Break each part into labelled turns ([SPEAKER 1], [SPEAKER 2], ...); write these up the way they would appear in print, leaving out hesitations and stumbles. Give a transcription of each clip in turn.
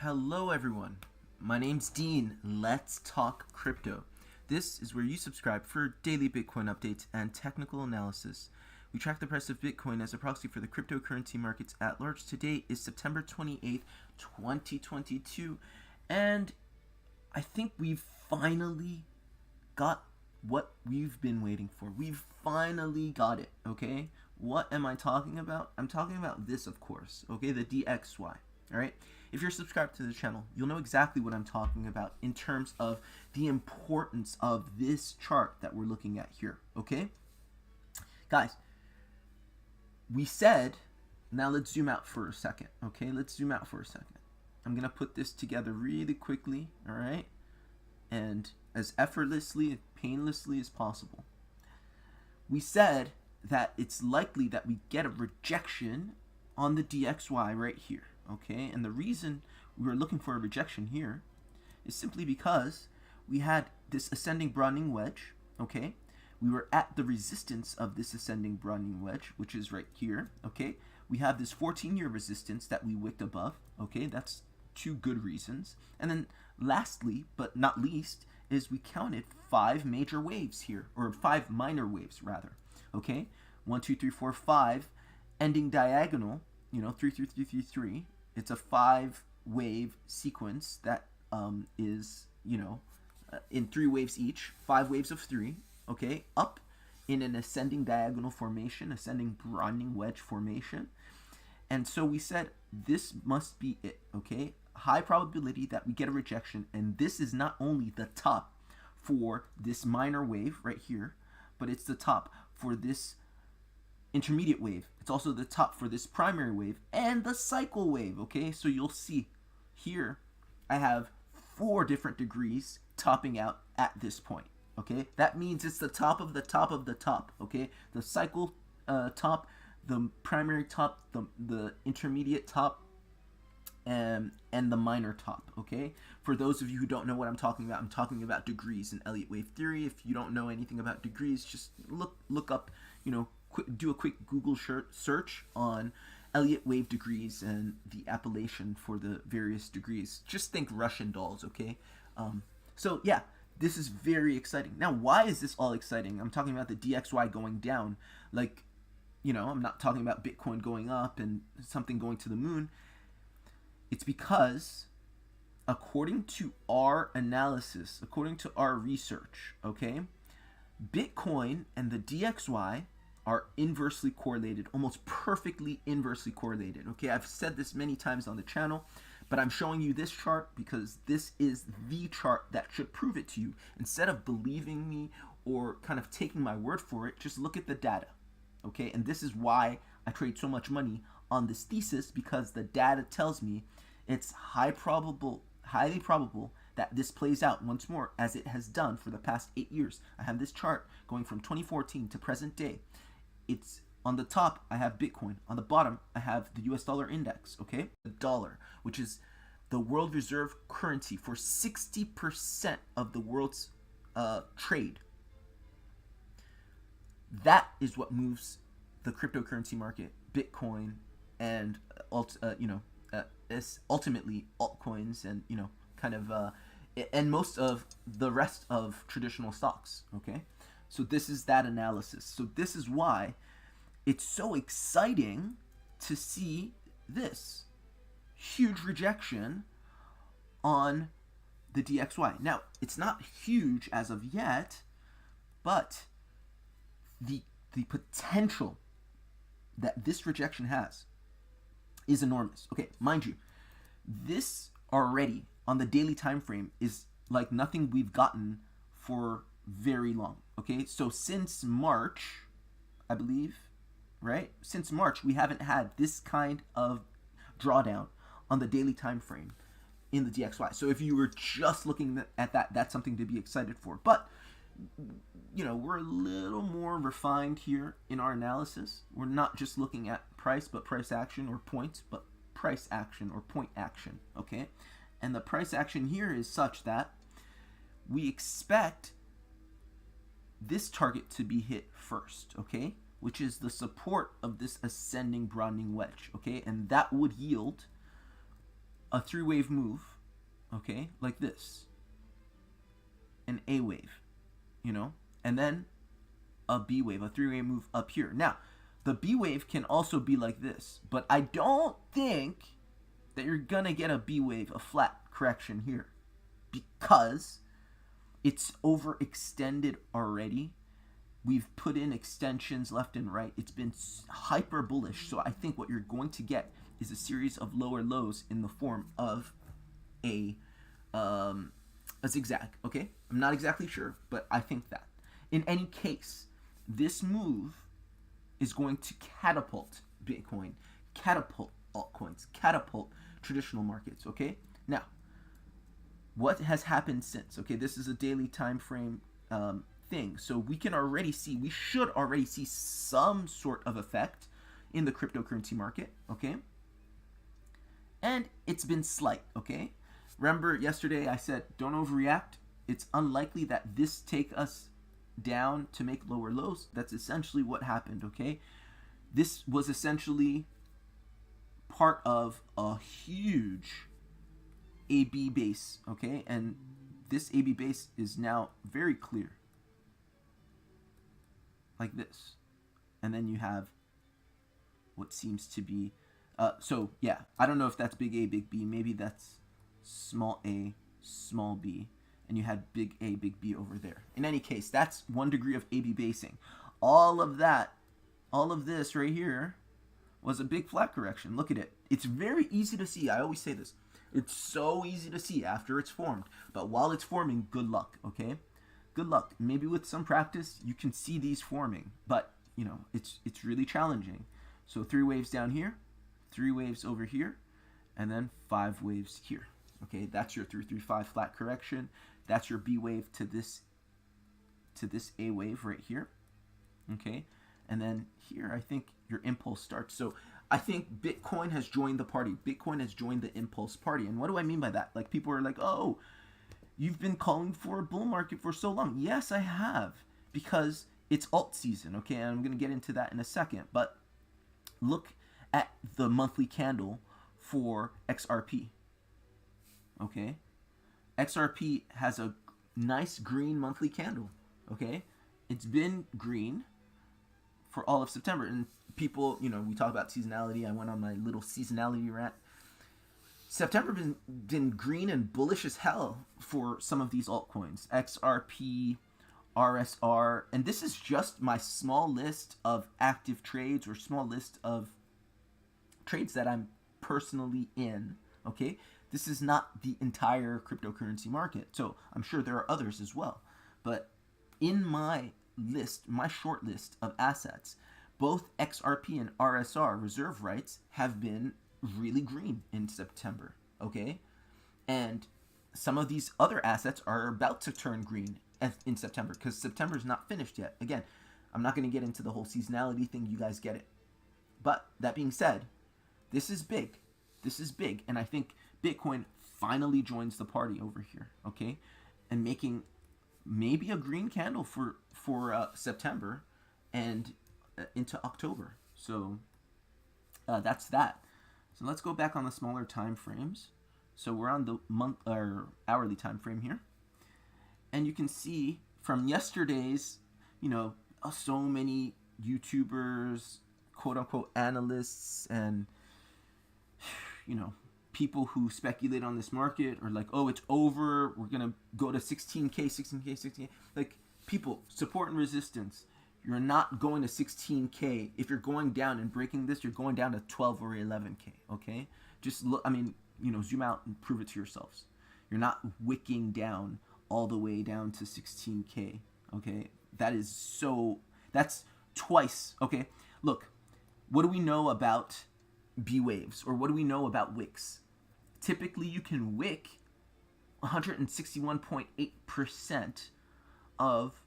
[SPEAKER 1] Hello everyone, my name's Dean. Let's talk crypto. This is where you subscribe for daily Bitcoin updates and technical analysis. We track the price of Bitcoin as a proxy for the cryptocurrency markets at large. Today is September 28th, 2022, and I think we've finally got what we've been waiting for. We've finally got it, okay? What am I talking about? I'm talking about this, of course, okay? The DXY, all right? If you're subscribed to the channel, you'll know exactly what I'm talking about in terms of the importance of this chart that we're looking at here, okay? Guys, we said, now let's zoom out for a second, okay? Let's zoom out for a second. I'm going to put this together really quickly, all right? And as effortlessly and painlessly as possible. We said that it's likely that we get a rejection on the DXY right here, okay? And the reason we were looking for a rejection here is simply because we had this ascending broadening wedge, okay? We were at the resistance of this ascending broadening wedge, which is right here, okay? We have this 14-year resistance that we wicked above, okay? That's two good reasons. And then lastly, but not least, is we counted 5 major waves here, or 5 minor waves rather, okay? 1, 2, 3, 4, 5, ending diagonal, 3, 3, 3, 3, 3. It's a 5-wave sequence that is, in 3 waves each, 5 waves of 3, okay, up in an ascending diagonal formation, ascending broadening wedge formation. And so we said this must be it, okay? High probability that we get a rejection, and this is not only the top for this minor wave right here, but it's the top for this intermediate wave. It's also the top for this primary wave and the cycle wave, okay? So you'll see here I have 4 different degrees topping out at this point, okay? That means it's the top of the top of the top, okay? The cycle top, the primary top, the intermediate top, and the minor top, okay? For those of you who don't know what I'm talking about, I'm talking about degrees in Elliott wave theory. If you don't know anything about degrees, just look up, do a quick Google search on Elliott wave degrees and the appellation for the various degrees. Just think Russian dolls, okay? So yeah, this is very exciting. Now, why is this all exciting? I'm talking about the DXY going down. Like, I'm not talking about Bitcoin going up and something going to the moon. It's because, according to our analysis, according to our research, okay, Bitcoin and the DXY are inversely correlated, almost perfectly inversely correlated, okay? I've said this many times on the channel, but I'm showing you this chart because this is the chart that should prove it to you. Instead of believing me or kind of taking my word for it, just look at the data, okay? And this is why I trade so much money on this thesis, because the data tells me it's highly probable that this plays out once more as it has done for the past 8 years. I have this chart going from 2014 to present day. It's on the top, I have Bitcoin. On the bottom, I have the US dollar index, okay? The dollar, which is the world reserve currency for 60% of the world's trade. That is what moves the cryptocurrency market, Bitcoin, and ultimately altcoins, and and most of the rest of traditional stocks, okay? So this is that analysis. So this is why it's so exciting to see this huge rejection on the DXY. Now, it's not huge as of yet, but the potential that this rejection has is enormous. Okay, mind you, this already on the daily time frame is like nothing we've gotten for very long. Okay, so since March, I believe, right? Since March, we haven't had this kind of drawdown on the daily time frame in the DXY. So if you were just looking at that, that's something to be excited for. But we're a little more refined here in our analysis. We're not just looking at price, but price action, or points, but price action or point action, okay? And the price action here is such that we expect this target to be hit first, okay? Which is the support of this ascending broadening wedge, okay? And that would yield a 3-wave move, okay, like this, an A wave, and then a B wave, a 3-wave move up here. Now, the B wave can also be like this, but I don't think that you're gonna get a B wave, a flat correction here, because it's overextended already. We've put in extensions left and right. It's been hyper bullish. So I think what you're going to get is a series of lower lows in the form of a zigzag. Okay, I'm not exactly sure, but I think that. In any case, this move is going to catapult Bitcoin, catapult altcoins, catapult traditional markets. Okay, now what has happened since? Okay, this is a daily time frame thing, so we should already see some sort of effect in the cryptocurrency market. Okay, and it's been slight. Okay, remember yesterday I said don't overreact. It's unlikely that this take us down to make lower lows. That's essentially what happened. Okay, this was essentially part of a huge AB base, okay, and this AB base is now very clear, like this, and then you have what seems to be, so yeah, I don't know if that's big A, big B, maybe that's small a, small b, and you had big A, big B over there. In any case, that's 1 degree of AB basing. All of this right here was a big flat correction. Look at it. It's very easy to see. I always say this. It's so easy to see after it's formed. But while it's forming, good luck, okay? Good luck. Maybe with some practice, you can see these forming. But, it's really challenging. So 3 waves down here, 3 waves over here, and then 5 waves here. Okay, that's your 335 flat correction. That's your B wave to this A wave right here. Okay, and then here I think your impulse starts. So I think Bitcoin has joined the party. Bitcoin has joined the impulse party. And what do I mean by that? Like, people are like, oh, you've been calling for a bull market for so long. Yes, I have, because it's alt season, okay? And I'm going to get into that in a second. But look at the monthly candle for XRP, okay? XRP has a nice green monthly candle, okay? It's been green for all of September. And people, we talk about seasonality. I went on my little seasonality rant. September been green and bullish as hell for some of these altcoins. XRP, RSR, and this is just my small list of active trades, or small list of trades that I'm personally in, okay? This is not the entire cryptocurrency market, so I'm sure there are others as well. But in my list, my short list of assets, both XRP and RSR reserve rights have been really green in September, okay? And some of these other assets are about to turn green in September, because September is not finished yet. Again, I'm not going to get into the whole seasonality thing. You guys get it. But that being said, this is big. This is big. And I think Bitcoin finally joins the party over here, okay? And making maybe a green candle for September and into October. So that's that. So let's go back on the smaller time frames. So we're on the month or hourly time frame here. And you can see from yesterday's, so many YouTubers, quote unquote analysts, and, people who speculate on this market are like, oh, it's over. We're going to go to 16K. Like, people, support and resistance. You're not going to 16K. If you're going down and breaking this, you're going down to 12 or 11K, okay? Just look, zoom out and prove it to yourselves. You're not wicking down all the way down to 16K, okay? That's twice, okay? Look, what do we know about B waves, or what do we know about wicks? Typically, you can wick 161.8% of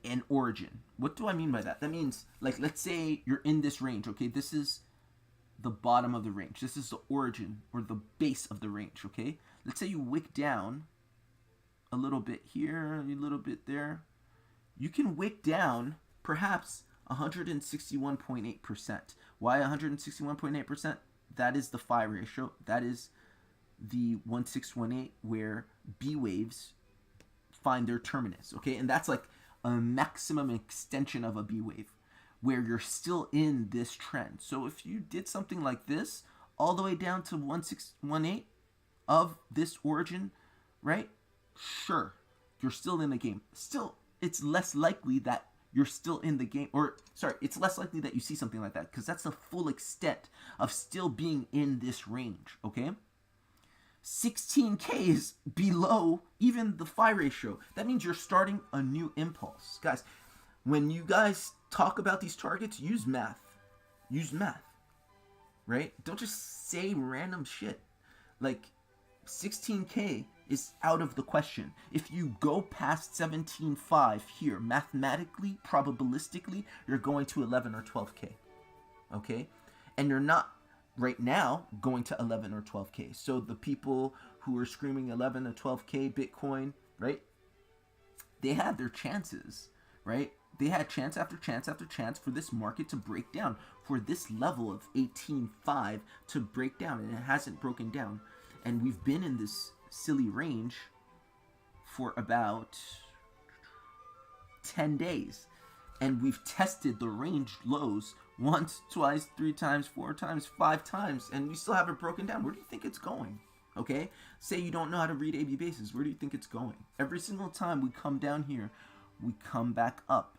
[SPEAKER 1] an origin. What do I mean by that? That means, like, let's say you're in this range, okay? This is the bottom of the range. This is the origin, or the base of the range, okay? Let's say you wick down a little bit here, a little bit there. You can wick down perhaps 161.8%. Why 161.8%? that is the phi ratio. That is the 1618 where B waves find their terminus, okay? And that's like a maximum extension of a B wave where you're still in this trend. So if you did something like this all the way down to 1618 of this origin, right? Sure, you're still in the game. Still, it's less likely that you're still in the game, or sorry, it's less likely that you see something like that because that's the full extent of still being in this range, okay? 16K is below even the phi ratio. That means you're starting a new impulse. Guys, when you guys talk about these targets, use math. Use math, right? Don't just say random shit. Like, 16K is out of the question. If you go past 17.5 here, mathematically, probabilistically, you're going to 11 or 12K, okay? And you're not right now going to 11 or 12K. So the people who are screaming 11 or 12K Bitcoin, right? They had their chances, right? They had chance after chance after chance for this market to break down, for this level of 18.5 to break down, and it hasn't broken down. And we've been in this silly range for about 10 days. And we've tested the range lows once, twice, 3 times, 4 times, 5 times, and we still haven't broken down. Where do you think it's going? Okay? Say you don't know how to read AB bases. Where do you think it's going? Every single time we come down here, we come back up.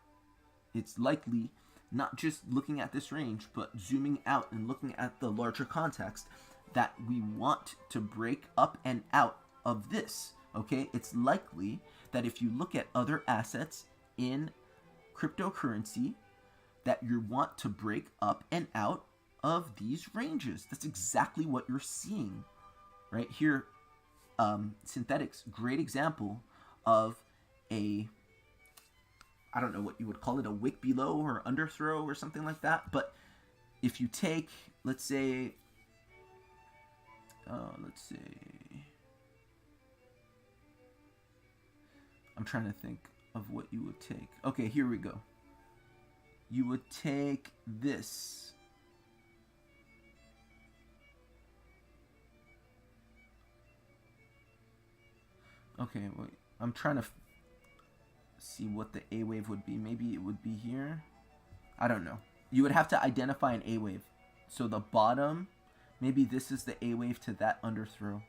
[SPEAKER 1] It's likely, not just looking at this range, but zooming out and looking at the larger context, that we want to break up and out of this. Okay? It's likely that if you look at other assets in cryptocurrency, that you want to break up and out of these ranges. That's exactly what you're seeing right here. Synthetics, great example of a, I don't know what you would call it, a wick below or underthrow or something like that. But if you take, let's say, I'm trying to think of what you would take. Okay, here we go. You would take this. Okay, wait. I'm trying to see what the A wave would be. Maybe it would be here. I don't know. You would have to identify an A wave. So the bottom, maybe this is the A wave to that underthrow.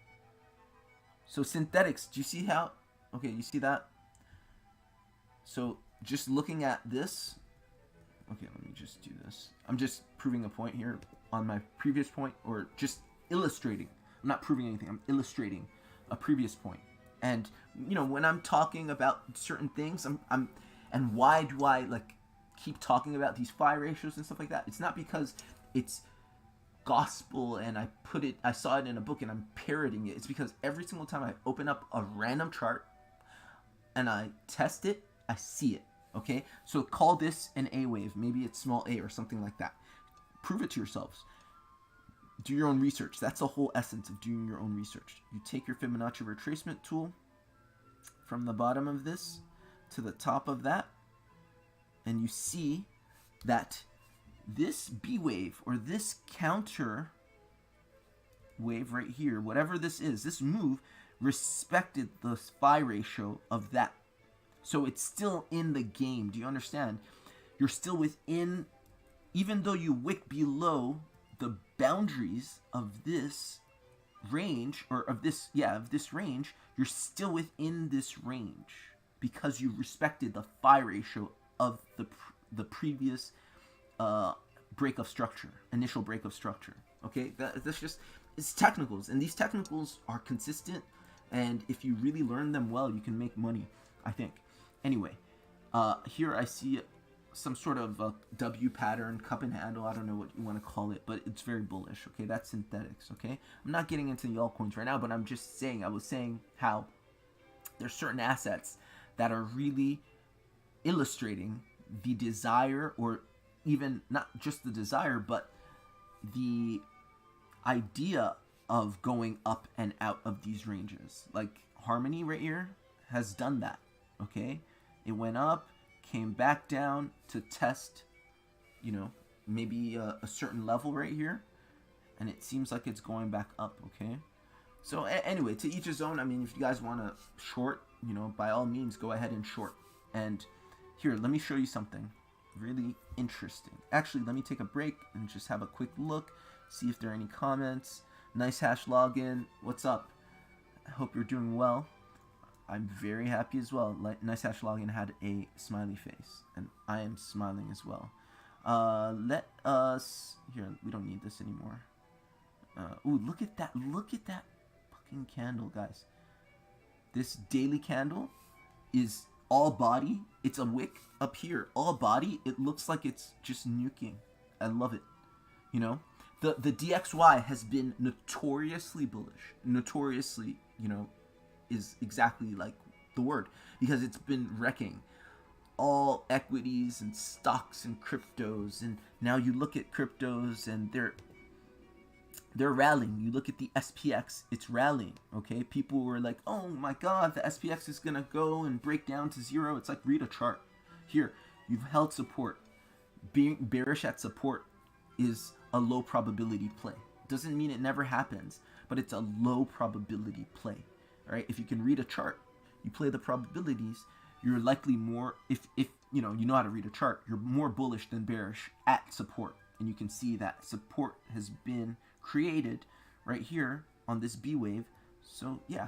[SPEAKER 1] So synthetics, do you see how? Okay, you see that? So just looking at this. Okay, let me just do this. I'm just proving a point here on my previous point, or just illustrating. I'm not proving anything. I'm illustrating a previous point. And you know, when I'm talking about certain things, and why do I like keep talking about these phi ratios and stuff like that? It's not because it's gospel and I saw it in a book and I'm parroting it. It's because every single time I open up a random chart and I test it, I see it. Okay, so call this an A wave. Maybe it's small a or something like that. Prove it to yourselves. Do your own research. That's the whole essence of doing your own research. You take your Fibonacci retracement tool from the bottom of this to the top of that, and you see that this B wave, or this counter wave right here, whatever this is, this move respected the phi ratio of that. So it's still in the game. Do you understand? You're still within, even though you wick below the boundaries of this range, or of this range, you're still within this range because you respected the phi ratio of the previous break of structure, initial break of structure. Okay, that's just, it's technicals, and these technicals are consistent, and if you really learn them well, you can make money, I think. Anyway, here I see some sort of W pattern, cup and handle, I don't know what you want to call it, but it's very bullish. Okay, that's synthetics. Okay, I'm not getting into the altcoins right now, but I'm just saying, I was saying how there's certain assets that are really illustrating the desire, or even not just the desire, but the idea of going up and out of these ranges. Like Harmony right here has done that. Okay, it went up, came back down to test, you know, maybe a certain level right here, and it seems like it's going back up. Okay, so anyway, to each his own. I mean, if you guys want to short, by all means, go ahead and short. And here, let me show you something really interesting. Actually, let me take a break and just have a quick look, see if there are any comments. Nice hash login. What's up? I hope you're doing well. I'm very happy as well. Nice hash login had a smiley face, and I am smiling as well. Let us here. We don't need this anymore. Ooh, look at that! Look at that fucking candle, guys. This daily candle is all body. It's a wick up here, all body. It looks like it's just nuking. I love it. The DXY has been notoriously bullish. Notoriously, is exactly like the word, because it's been wrecking all equities and stocks and cryptos. And now you look at cryptos and they're rallying. You look at the SPX, it's rallying. Okay, people were like, oh my god, the SPX is gonna go and break down to zero. It's like, read a chart. Here, you've held support. Being bearish at support is a low probability play. Doesn't mean it never happens, but it's a low probability play. All right, if you can read a chart, you play the probabilities, you're likely more, if you know how to read a chart, you're more bullish than bearish at support. And you can see that support has been created right here on this B wave. So yeah,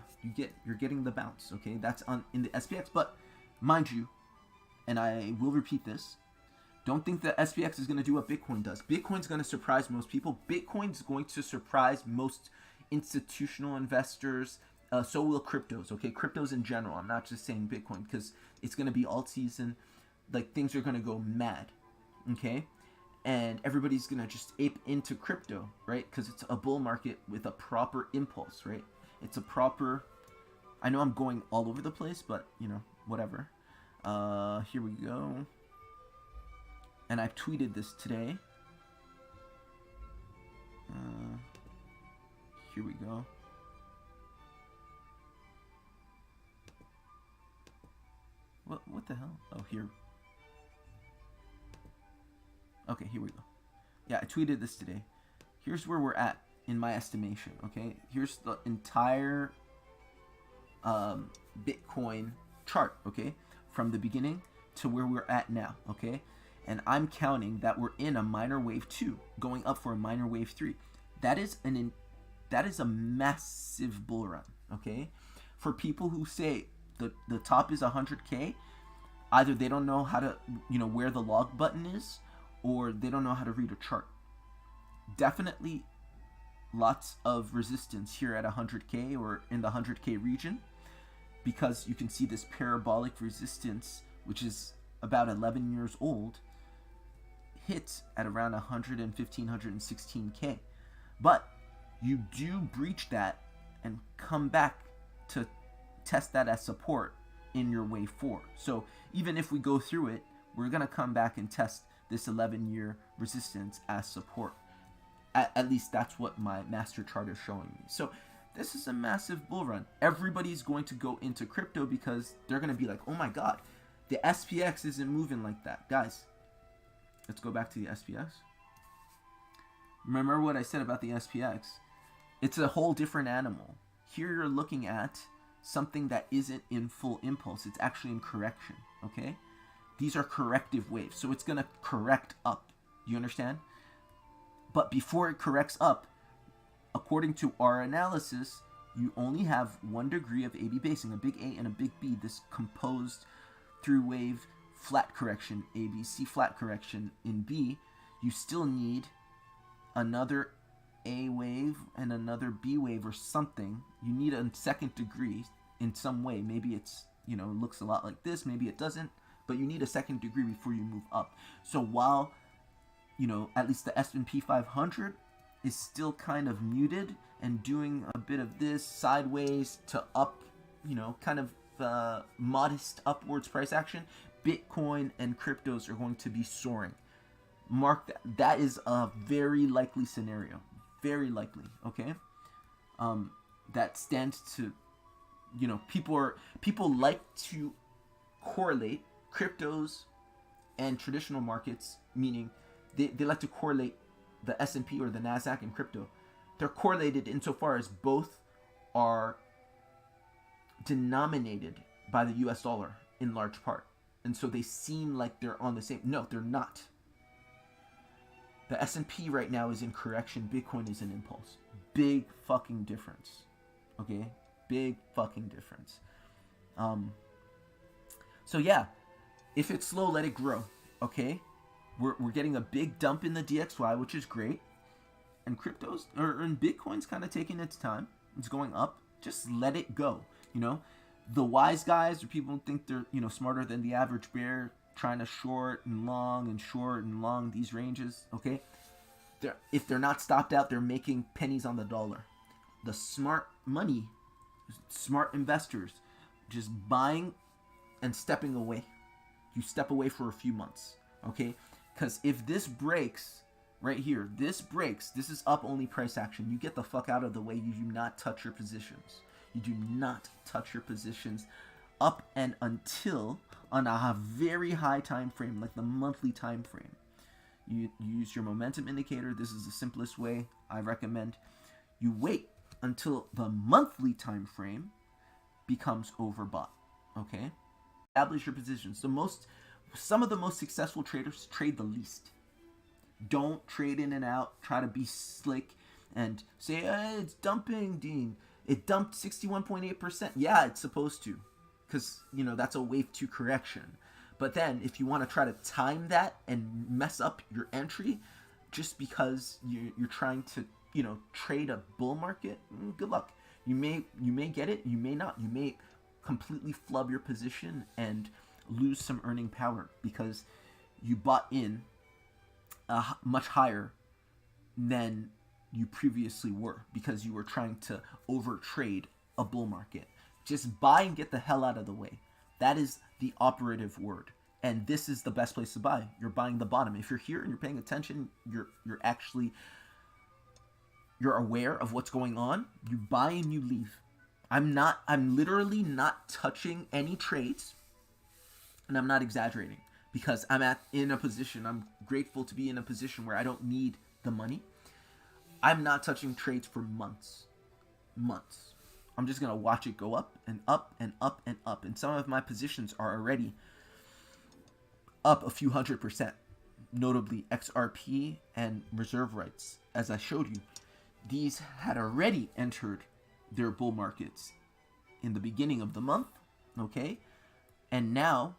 [SPEAKER 1] you're getting the bounce. Okay, that's in the SPX. But mind you, and I will repeat this, don't think that SPX is going to do what Bitcoin does. Bitcoin's going to surprise most people. Bitcoin's going to surprise most institutional investors. So will cryptos. Okay, cryptos in general. I'm not just saying Bitcoin, because it's going to be alt season. Like, things are going to go mad. Okay, and everybody's going to just ape into crypto, right? Because it's a bull market with a proper impulse, right? It's a proper... I know I'm going all over the place, but, whatever. Here we go. And I've tweeted this today. Here we go. What the hell? Oh, here. Okay, here we go. Yeah, I tweeted this today. Here's where we're at in my estimation, okay? Here's the entire Bitcoin chart, okay? From the beginning to where we're at now, okay? And I'm counting that we're in a minor wave 2, going up for a minor wave 3. That is a massive bull run, okay? For people who say the top is 100K, either they don't know how to, where the log button is, or they don't know how to read a chart. Definitely lots of resistance here at 100K or in the 100K region, because you can see this parabolic resistance, which is about 11 years old, hits at around 115, 116K. But you do breach that and come back to test that as support in your wave 4. So even if we go through it, we're going to come back and test this 11-year resistance as support. At least that's what my master chart is showing me. So this is a massive bull run. Everybody's going to go into crypto because they're going to be like, oh my god, the SPX isn't moving like that. Guys, let's go back to the SPX. Remember what I said about the SPX? It's a whole different animal. Here you're looking at something that isn't in full impulse. It's actually in correction, okay? These are corrective waves, so it's going to correct up. You understand? But before it corrects up, according to our analysis, you only have 1 degree of AB basing, a big A and a big B, this composed through wave flat correction, ABC flat correction in B. You still need another A wave and another B wave or something. You need a second degree in some way. Maybe it's, it looks a lot like this, maybe it doesn't, but you need a second degree before you move up. So while, at least the S&P 500 is still kind of muted and doing a bit of this sideways to up, kind of modest upwards price action, Bitcoin and cryptos are going to be soaring. Mark that. That is a very likely scenario. Very likely, okay? That stands to, people like to correlate cryptos and traditional markets, meaning they like to correlate the S&P or the NASDAQ and crypto. they're correlated insofar as both are denominated by the US dollar in large part. And so they seem like they're on the same. No, they're not. The S&P right now is in correction. Bitcoin is in impulse. Big fucking difference. Okay? Big fucking difference. So yeah, if it's slow, let it grow. Okay? We're getting a big dump in the DXY, which is great. And and Bitcoin's kind of taking its time. It's going up. Just let it go. You know, the wise guys, or people who think they're, you know, smarter than the average bear, trying to short and long these ranges. Okay, if they're not stopped out, they're making pennies on the dollar. The smart money, smart investors, just buying and stepping away. You step away for a few months. Okay, because if this breaks. Right here, this breaks. This is up only price action. You get the fuck out of the way. You do not touch your positions. You do not touch your positions up and until on a very high time frame, like the monthly time frame. You use your momentum indicator. This is the simplest way I recommend. You wait until the monthly time frame becomes overbought. Okay? Establish your positions. Some of the most successful traders trade the least. Don't trade in and out. Try to be slick and say, hey, it's dumping, Dean. It dumped 61.8%. Yeah, it's supposed to. Because, you know, that's a wave 2 correction. But then, if you want to try to time that and mess up your entry just because you're trying to, you know, trade a bull market, good luck. You may get it. You may not. You may completely flub your position and lose some earning power because you bought in much higher than you previously were because you were trying to overtrade a bull market. Just buy and get the hell out of the way. That is the operative word. And this is the best place to buy. You're buying the bottom. If you're here and you're paying attention, you're aware of what's going on, you buy and you leave. I'm literally not touching any trades, and I'm not exaggerating. Because I'm in a position, I'm grateful to be in a position where I don't need the money. I'm not touching trades for months. I'm just going to watch it go up and up and up and up. And some of my positions are already up a few 100%. Notably XRP and reserve rights. As I showed you, these had already entered their bull markets in the beginning of the month. Okay? And now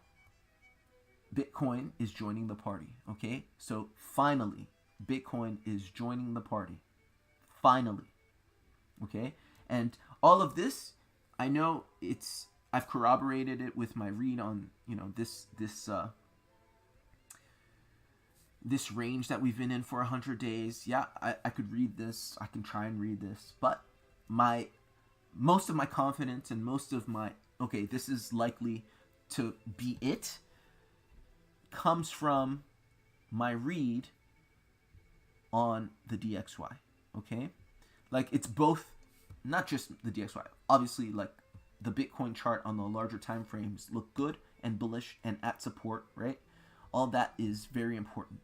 [SPEAKER 1] Bitcoin is joining the party, okay? So finally, Bitcoin is joining the party. Finally, okay? And all of this, I know I've corroborated it with my read on, you know, this range that we've been in for 100 days. Yeah, I could read this. I can try and read this. But most of my confidence and most of my, okay, this is likely to be it, comes from my read on the DXY, okay? Like, it's both, not just the DXY. Obviously, like, the Bitcoin chart on the larger time frames look good and bullish and at support, right? All that is very important.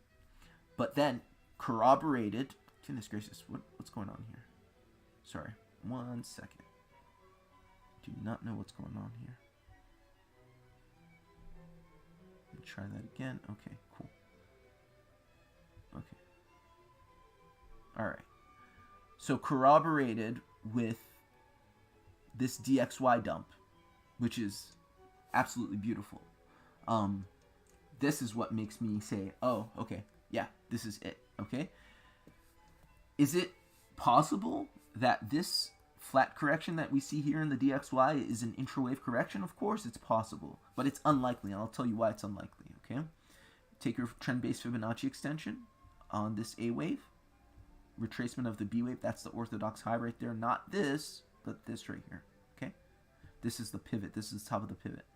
[SPEAKER 1] But then, corroborated, goodness gracious, what's going on here? Sorry, 1 second. Do not know what's going on here. Try that again. Okay, cool. Okay. All right. So corroborated with this DXY dump, which is absolutely beautiful. This is what makes me say, oh, okay, yeah, this is it. Okay. Is it possible that this flat correction that we see here in the DXY is an intrawave correction? Of course it's possible, but it's unlikely, and I'll tell you why it's unlikely, okay? Take your trend-based Fibonacci extension on this A wave, retracement of the B wave, that's the orthodox high right there, not this, but this right here, okay? This is the pivot, this is the top of the pivot.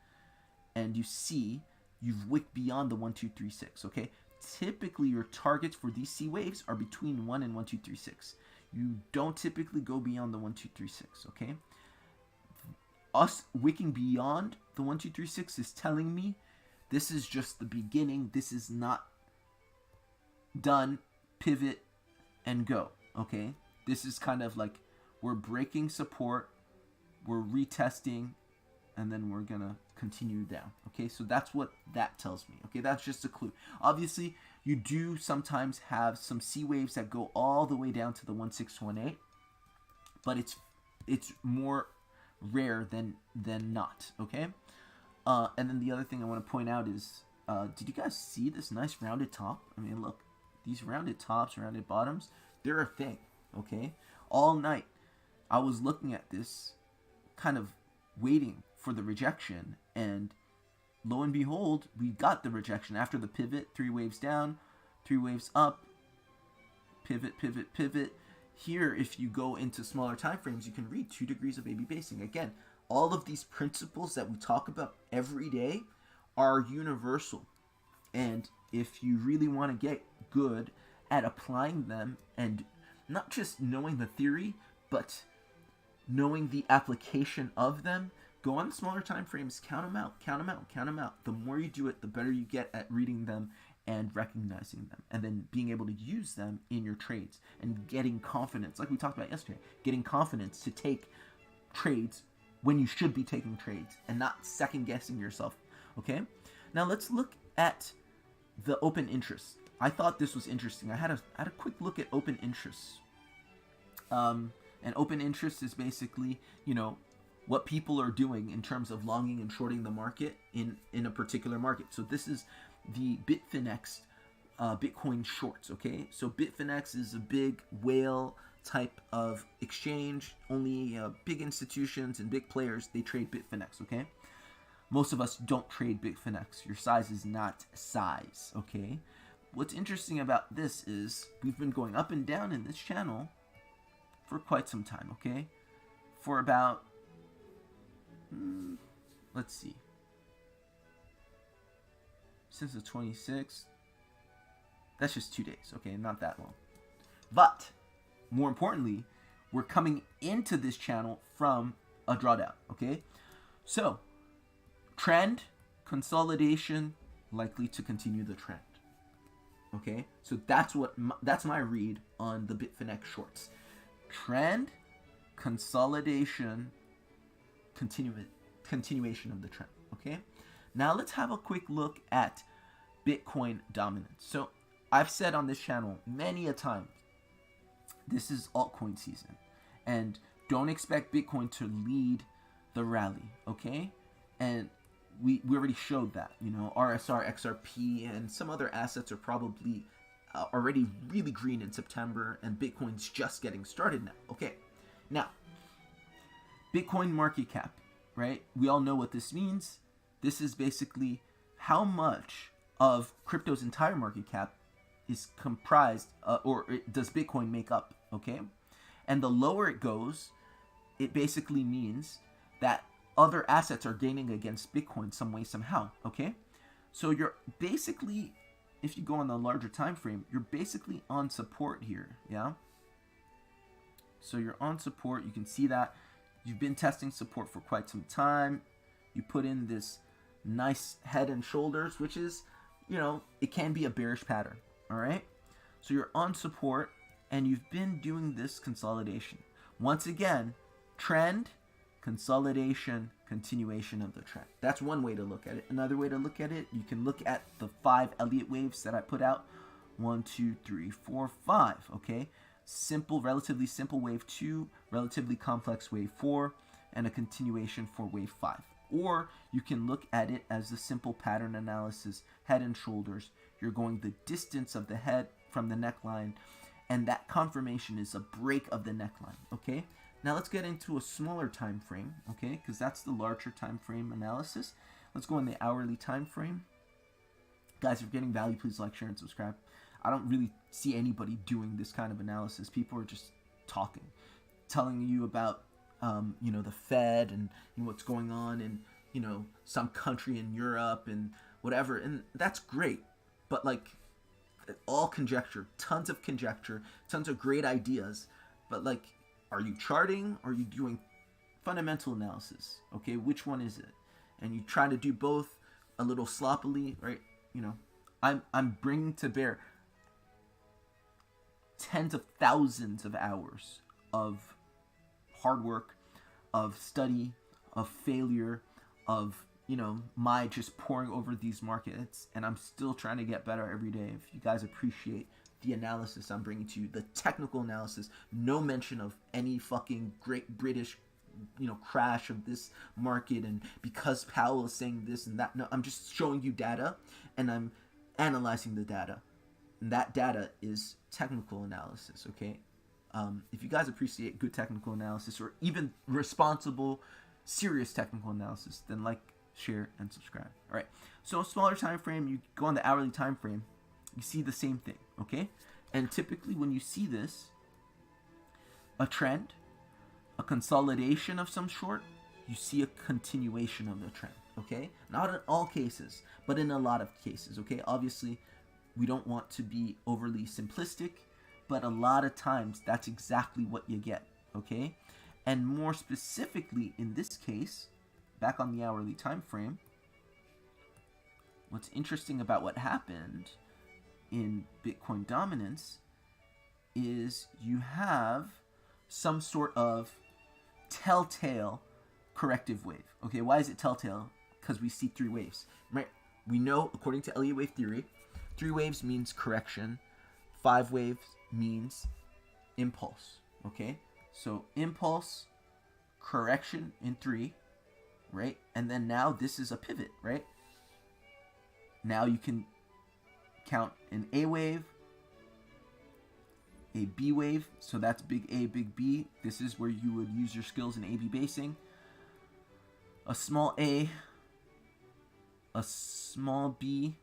[SPEAKER 1] And you see, you've wicked beyond the 1, 2, 3, 6, okay? Typically, your targets for these C waves are between 1 and 1, 2, 3, 6. You don't typically go beyond the 1, 2, 3, 6, okay? Us wicking beyond the 1, 2, 3, 6 is telling me this is just the beginning. This is not done, pivot, and go, okay? This is kind of like we're breaking support, we're retesting, and then we're gonna continue down. Okay, so that's what that tells me. Okay, that's just a clue. Obviously, you do sometimes have some C waves that go all the way down to the 1618, but it's more rare than not. Okay, and then the other thing I want to point out is, did you guys see this nice rounded top? I mean, look, these rounded tops, rounded bottoms, they're a thing. Okay, all night I was looking at this, kind of waiting for the rejection, and lo and behold, we got the rejection after the pivot. 3 waves down, 3 waves up, pivot, pivot, pivot. Here, if you go into smaller time frames, you can read 2 degrees of AB basing. Again, all of these principles that we talk about every day are universal, and if you really want to get good at applying them, and not just knowing the theory, but knowing the application of them, go on the smaller time frames, count them out, count them out, count them out. The more you do it, the better you get at reading them and recognizing them, and then being able to use them in your trades and getting confidence, like we talked about yesterday, getting confidence to take trades when you should be taking trades and not second guessing yourself. Okay, now let's look at the open interest. I thought this was interesting. I had a quick look at open interest. And open interest is basically, what people are doing in terms of longing and shorting the market in a particular market. So this is the Phemex Bitcoin shorts, okay? So Phemex is a big whale type of exchange. Only big institutions and big players, they trade Phemex, okay? Most of us don't trade Phemex. Your size is not size, okay? What's interesting about this is we've been going up and down in this channel for quite some time, okay? For about, let's see, since the 26th, that's just 2 days, okay? Not that long. But, more importantly, we're coming into this channel from a drawdown, okay? So, trend, consolidation, likely to continue the trend. Okay, so that's my read on the Phemex shorts. Trend, consolidation, continuation of the trend. Okay, now let's have a quick look at Bitcoin dominance. So I've said on this channel many a time, this is altcoin season, and don't expect Bitcoin to lead the rally. Okay, and we already showed that, RSR, XRP, and some other assets are probably already really green in September, and Bitcoin's just getting started now. Okay, now, Bitcoin market cap, right? We all know what this means. This is basically how much of crypto's entire market cap is comprised, does Bitcoin make up, okay? And the lower it goes, it basically means that other assets are gaining against Bitcoin some way, somehow, okay? So you're basically, if you go on the larger time frame, you're basically on support here, yeah? So you're on support. You can see that. You've been testing support for quite some time. You put in this nice head and shoulders, which is, it can be a bearish pattern, all right? So you're on support, and you've been doing this consolidation. Once again, trend, consolidation, continuation of the trend. That's one way to look at it. Another way to look at it, you can look at the 5 Elliott waves that I put out. 1, 2, 3, 4, 5. Okay, relatively simple wave 2, relatively complex wave 4, and a continuation for wave 5. Or you can look at it as the simple pattern analysis, head and shoulders. You're going the distance of the head from the neckline, and that confirmation is a break of the neckline. Okay. Now let's get into a smaller time frame, okay? Because that's the larger time frame analysis. Let's go in the hourly time frame. Guys, if you're getting value, please like, share, and subscribe. I don't really see anybody doing this kind of analysis. People are just talking, telling you about, the Fed and what's going on in, some country in Europe and whatever. And that's great. But, all conjecture, tons of great ideas. But, are you charting or are you doing fundamental analysis? Okay, which one is it? And you try to do both a little sloppily, right? I'm bringing to bear tens of thousands of hours of hard work, of study, of failure, of, you know, my just pouring over these markets, and I'm still trying to get better every day. If you guys appreciate the analysis I'm bringing to you, the technical analysis, no mention of any fucking Great British, you know, crash of this market and because Powell is saying this and that. No, I'm just showing you data and I'm analyzing the data. And that data is technical analysis, okay? If you guys appreciate good technical analysis or even responsible, serious technical analysis, then like, share, and subscribe. All right. So a smaller time frame, you go on the hourly time frame, you see the same thing, okay? And typically when you see this, a trend, a consolidation of some sort, you see a continuation of the trend, okay? Not in all cases, but in a lot of cases, okay? Obviously, we don't want to be overly simplistic, but a lot of times that's exactly what you get, okay? And more specifically in this case, back on the hourly time frame, what's interesting about what happened in Bitcoin dominance is you have some sort of telltale corrective wave. Okay, why is it telltale? Because we see three waves, right? We know, according to Elliott wave theory, 3 waves means correction, 5 waves means impulse, okay? So impulse, correction in 3, right? And then now this is a pivot, right? Now you can count an A wave, a B wave, so that's big A, big B. This is where you would use your skills in A-B basing. A small A, a small B,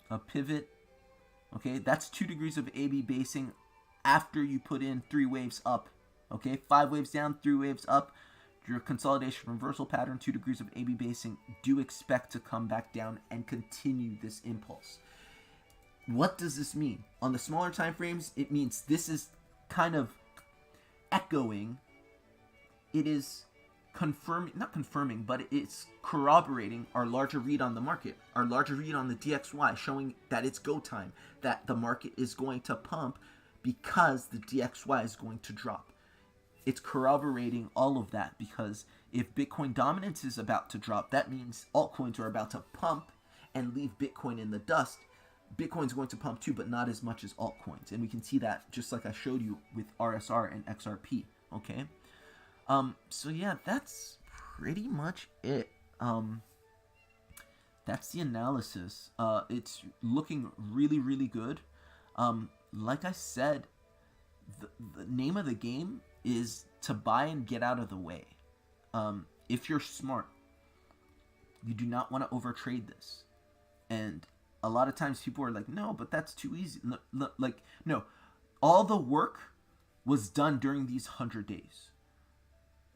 [SPEAKER 1] a pivot. Okay, that's 2 degrees of A-B basing after you put in 3 waves up. Okay, 5 waves down, 3 waves up. Your consolidation reversal pattern, 2 degrees of A-B basing. Do expect to come back down and continue this impulse. What does this mean? On the smaller time frames, it means this is kind of echoing. It is confirming, not confirming, but it's corroborating our larger read on the market, our larger read on the DXY, showing that it's go time, that the market is going to pump because the DXY is going to drop. It's corroborating all of that, because if Bitcoin dominance is about to drop, that means altcoins are about to pump and leave Bitcoin in the dust. Bitcoin's going to pump too, but not as much as altcoins. And we can see that just like I showed you with RSR and XRP, okay? So yeah, that's pretty much it. That's the analysis. It's looking really, really good. Like I said, the name of the game is to buy and get out of the way. If you're smart, you do not want to overtrade this. And a lot of times people are like, no, but that's too easy. Like, no, all the work was done during these 100 days.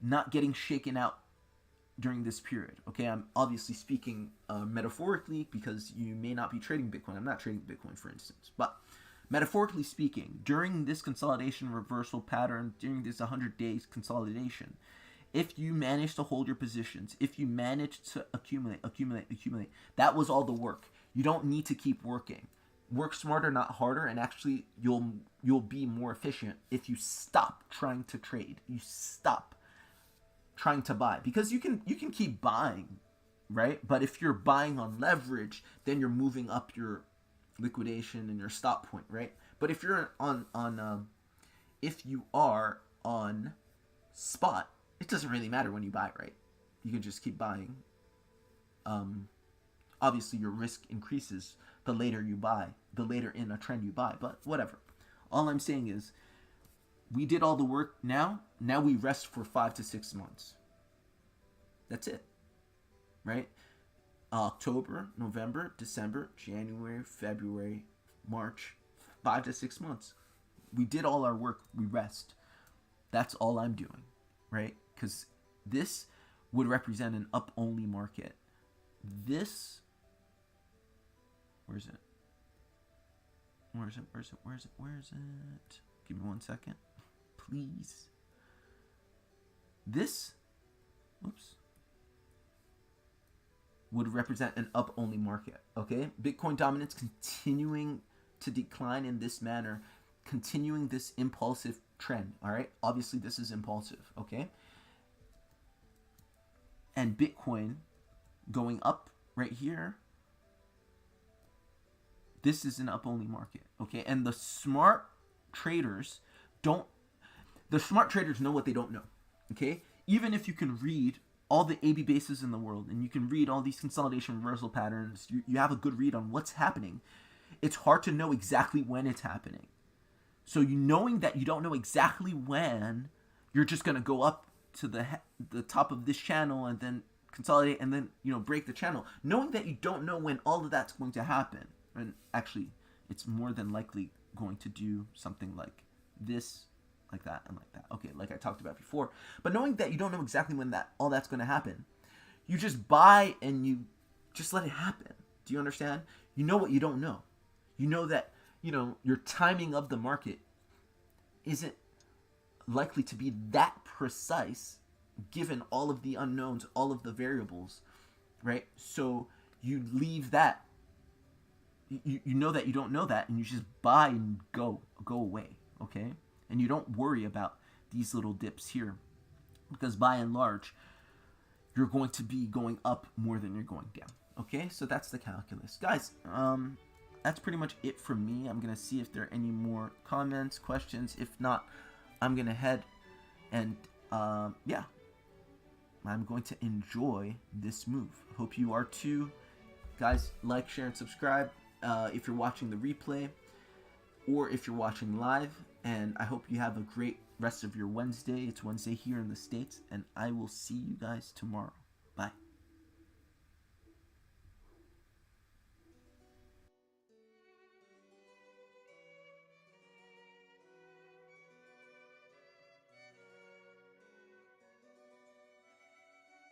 [SPEAKER 1] Not getting shaken out during this period. Okay, I'm obviously speaking metaphorically, because you may not be trading Bitcoin. I'm not trading Bitcoin, for instance. But metaphorically speaking, during this consolidation reversal pattern, during this 100 days consolidation, if you manage to hold your positions, if you manage to accumulate, that was all the work. You don't need to keep working. Work smarter, not harder, and actually you'll be more efficient if you stop trying to trade. You stop trying to buy, because you can keep buying, right? But if you're buying on leverage, then you're moving up your liquidation and your stop point, right? But if you're if you are on spot, it doesn't really matter when you buy, right? You can just keep buying. Obviously your risk increases the later you buy, the later in a trend you buy, but whatever. All I'm saying is, we did all the work. Now we rest for 5 to 6 months. That's it, right? October, November, December, January, February, March, 5 to 6 months. We did all our work. We rest. That's all I'm doing, right? Because this would represent an up-only market. This, where is it? Give me 1 second, please. This, would represent an up-only market, okay? Bitcoin dominance continuing to decline in this manner, continuing this impulsive trend. All right, obviously this is impulsive, okay? And Bitcoin going up right here, this is an up only market, okay? And the smart traders know what they don't know, okay? Even if you can read all the AB bases in the world and you can read all these consolidation reversal patterns, you have a good read on what's happening. It's hard to know exactly when it's happening. So knowing that you don't know exactly when, you're just going to go up to the top of this channel and then consolidate and then, break the channel. Knowing that you don't know when all of that's going to happen. And actually, it's more than likely going to do something like this, like that, and like that. Okay, like I talked about before. But knowing that you don't know exactly when all that's going to happen, you just buy and you just let it happen. Do you understand? You know what you don't know. You know that, your timing of the market isn't likely to be that precise given all of the unknowns, all of the variables, right? So you leave that. You know that you don't know that, and you just buy and go away, okay? And you don't worry about these little dips here, because by and large, you're going to be going up more than you're going down, okay? So that's the calculus. Guys, that's pretty much it from me. I'm going to see if there are any more comments, questions. If not, I'm going to head and, yeah, I'm going to enjoy this move. Hope you are too. Guys, like, share, and subscribe. If you're watching the replay or if you're watching live, and I hope you have a great rest of your Wednesday. It's Wednesday here in the States, and I will see you guys tomorrow. Bye.